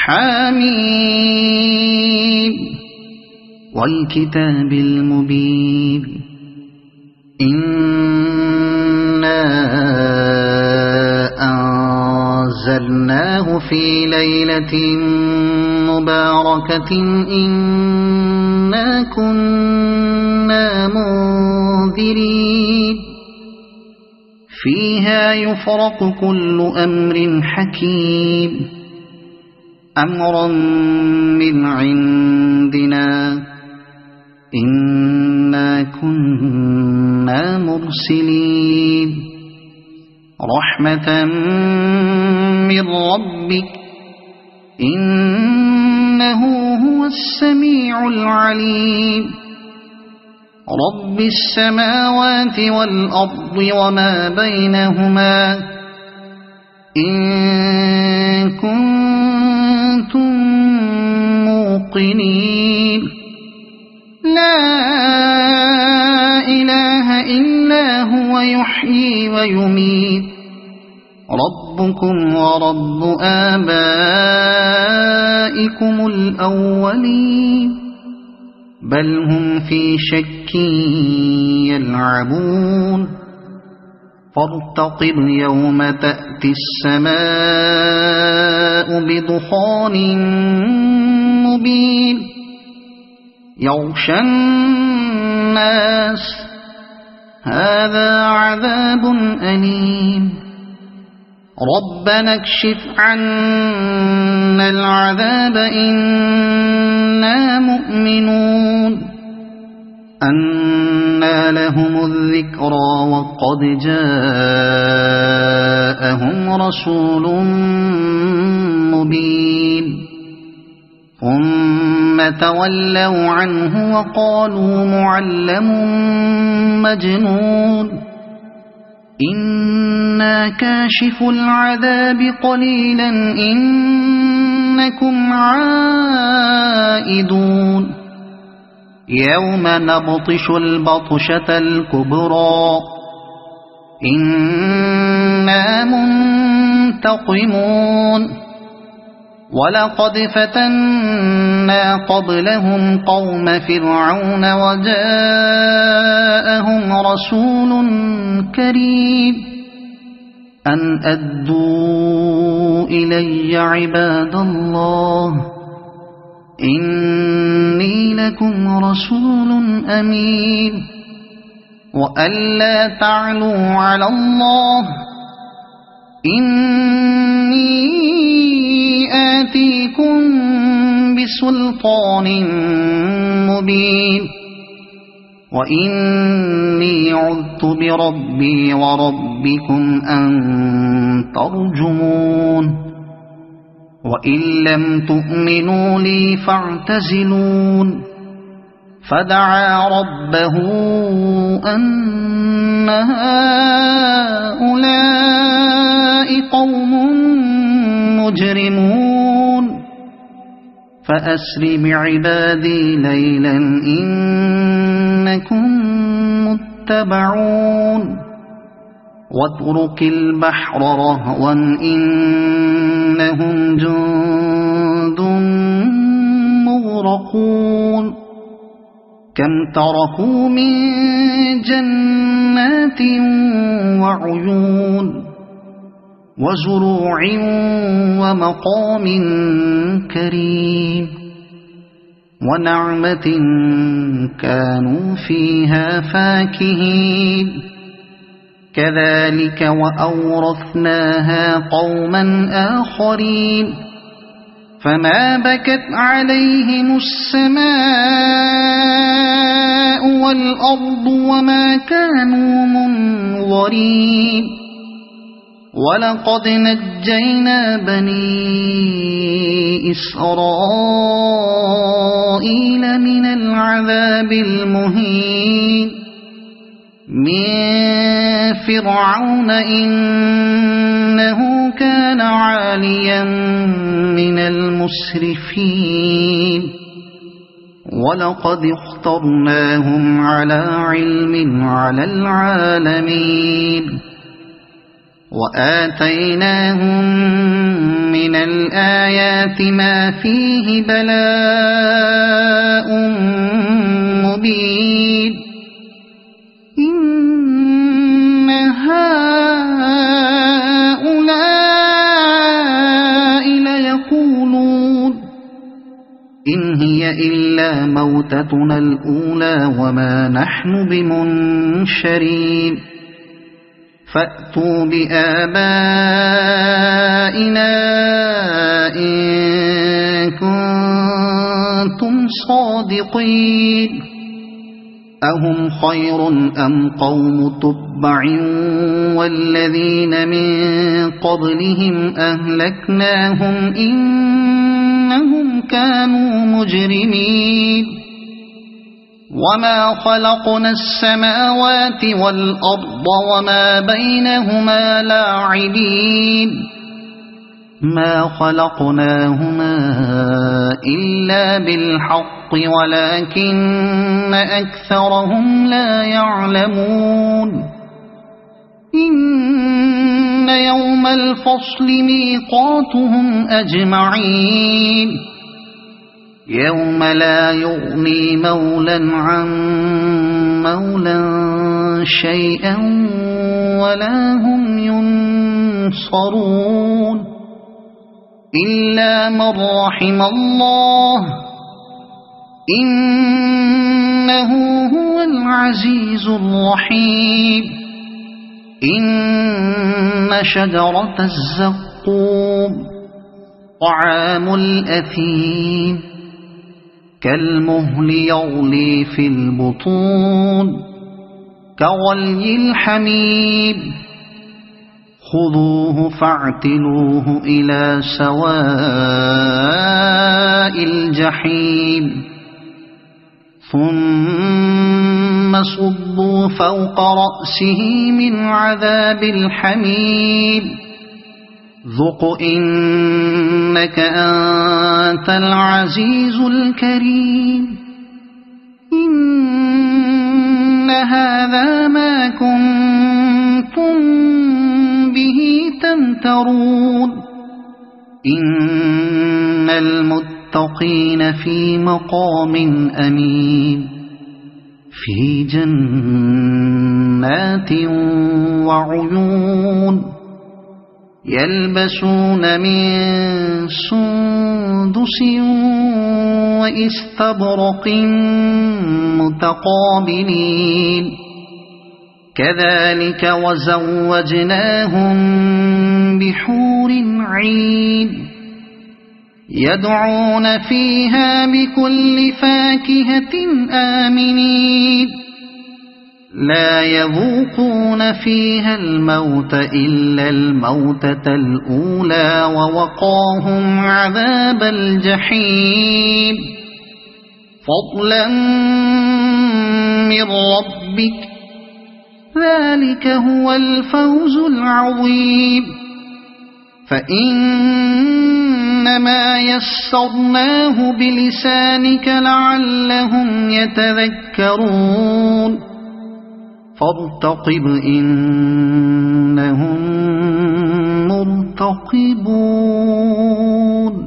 حميم والكتاب المبين إنا أنزلناه في ليلة مباركة إنا كنا منذرين فيها يفرق كل أمر حكيم أمرا من عندنا إنا كنا مرسلين رحمة من ربك إنه هو السميع العليم رب السماوات والأرض وما بينهما إن كنتم موقنين لا إله إلا هو يحيي ويميت ربكم ورب آبائكم الأولين بل هم في شك يلعبون فارتقب يوم تأتي السماء بدخان مبين يغشى الناس هذا عذاب أليم ربنا اكشف عنا العذاب إنا مؤمنون أنى لهم الذكرى وقد جاءهم رسول مبين ثم تولوا عنه وقالوا معلم مجنون إنا كاشف العذاب قليلا إنكم عائدون يوم نبطش البطشة الكبرى إنا منتقمون ولقد فتنا قبلهم قوم فرعون وجاءهم رسول كريم أن أدوا إلي عباد الله إني لكم رسول أمين وألا تعلوا على الله إني آتيكم بسلطان مبين وإني عذت بربي وربكم أن ترجمون وإن لم تؤمنوا لي فاعتزلون فدعا ربه أن هؤلاء قوم مجرمون فأسر بعبادي ليلا إنكم متبعون واترك البحر رهوا إنهم جند مغرقون كم تركوا من جنات وعيون وزروع ومقام كريم ونعمة كانوا فيها فاكهين كذلك وأورثناها قوما آخرين فما بكت عليهم السماء والأرض وما كانوا منظرين ولقد نجينا بني إسرائيل من العذاب المهين من فرعون إنه كان عاليا من المسرفين ولقد اخترناهم على علم على العالمين وآتيناهم من الآيات ما فيه بلاء مبين إن هؤلاء ليقولون إن هي إلا موتتنا الأولى وما نحن بمنشرين فأتوا بآبائنا إن كنتم صادقين أهم خير أم قوم تبع والذين من قبلهم أهلكناهم إنهم كانوا مجرمين وما خلقنا السماوات والأرض وما بينهما لاعبين ما خلقناهما إلا بالحق ولكن أكثرهم لا يعلمون إن يوم الفصل ميقاتهم أجمعين يوم لا يغني مولا عن مولا شيئا ولا هم ينصرون إلا من رحم الله إنه هو العزيز الرحيم إن شجرة الزقوم طعام الأثيم كالمهل يغلي في البطون كغلي الحميم خذوه فاعتلوه إلى سواء الجحيم ثم صبوا فوق رأسه من عذاب الحميم ذق إنك أنت العزيز الكريم إن هذا ما كنتم به تمترون إن المتقين في مقام أمين في جنات وعيون يلبسون من سندس وإستبرق متقابلين كذلك وزوجناهم بحور عين يدعون فيها بكل فاكهة آمنين لا يذوقون فيها الموت إلا الموتة الأولى ووقاهم عذاب الجحيم فضلا من ربك ذلك هو الفوز العظيم فإنما يسرناه بلسانك لعلهم يتذكرون فارتقب إنهم مرتقبون